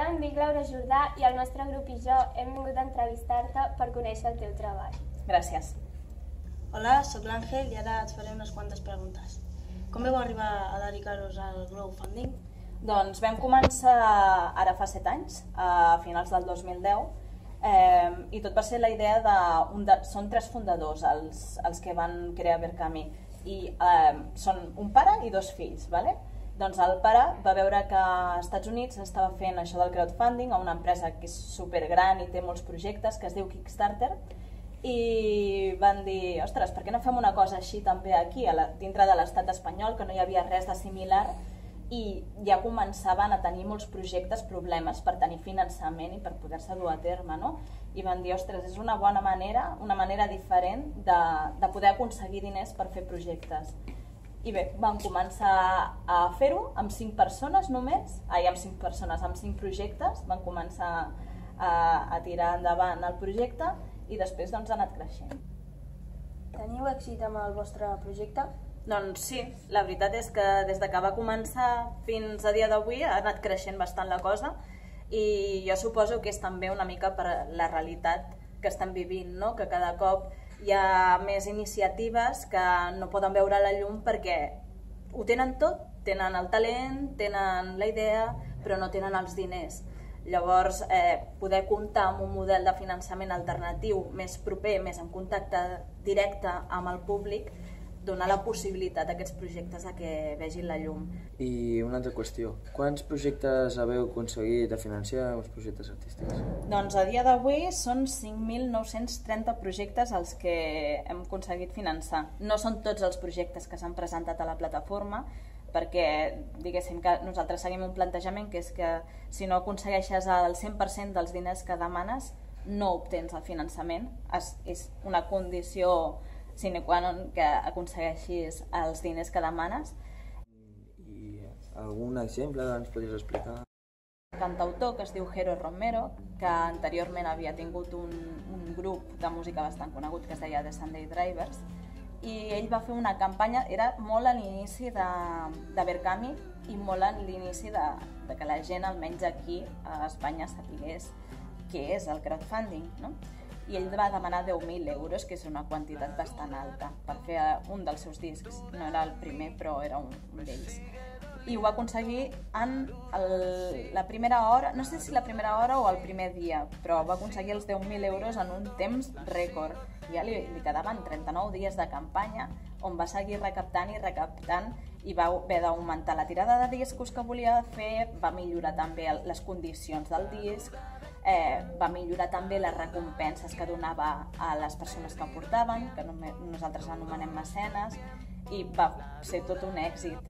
em dic Laura Jordà i el nostre grup i jo hem vingut a entrevistar-te per conèixer el teu treball. Gràcies. Hola, sóc l'Àngel i ara et faré unes quantes preguntes. Com vau arribar a dedicar-vos al crowdfunding? Doncs vam començar ara fa 7 anys, a finals del 2010, i tot va ser la idea són 3 fundadors els que van crear Verkami, i són un pare i 2 fills, ¿vale? Doncs el pare va veure que als Estats Units estava fent això del crowdfunding a una empresa que és supergran i té molts projectes, que es diu Kickstarter, i van dir, ostres, per què no fem una cosa així també aquí, dintre de l'estat espanyol, que no hi havia res de similar, i ja començaven a tenir molts projectes, problemes per tenir finançament i per poder-se dur a terme, no? I van dir, ostres, és una bona manera, una manera diferent de poder aconseguir diners per fer projectes. I bé, van començar a fer-ho amb 5 persones només, amb 5 projectes, van començar a tirar endavant el projecte i després doncs ha anat creixent. Teniu èxit amb el vostre projecte? Doncs sí, la veritat és que des que va començar fins a dia d'avui ha anat creixent bastant la cosa i jo suposo que és també una mica per la realitat que estem vivint, no? Que cada cop hi ha més iniciatives que no poden veure la llum perquè ho tenen tot, tenen el talent, tenen la idea, però no tenen els diners. Llavors, poder comptar amb un model de finançament alternatiu més proper, més en contacte directe amb el públic, donar la possibilitat a aquests projectes a que vegin la llum. I una altra qüestió, quants projectes haveu aconseguit de financiar, uns projectes artístics? Doncs a dia d'avui són 5.930 projectes els que hem aconseguit finançar. No són tots els projectes que s'han presentat a la plataforma, perquè diguéssim que nosaltres seguim un plantejament que és que si no aconsegueixes el 100% dels diners que demanes, no obtens el finançament. És una condició sine qua non que aconsegueixis els diners que demanes. I algun exemple ens podries explicar? Un cantautor que es diu Jero Romero, que anteriorment havia tingut un grup de música bastant conegut que es deia The Sunday Drivers, i ell va fer una campanya, era molt a l'inici de Verkami i molt a l'inici de que la gent, almenys aquí a Espanya, sapigués què és el crowdfunding, no? I ell va demanar 10.000 euros, que és una quantitat bastant alta, per fer un dels seus discs. No era el primer, però era un d'ells. I ho va aconseguir en la primera hora, no sé si la primera hora o el primer dia, però va aconseguir els 10.000 euros en un temps rècord. Ja li quedaven 39 dies de campanya, on va seguir recaptant i va haver d'augmentar la tirada de discos que volia fer, va millorar també les condicions del disc, va millorar també les recompenses que donava a les persones que portaven, que nosaltres anomenem mecenes, i va ser tot un èxit.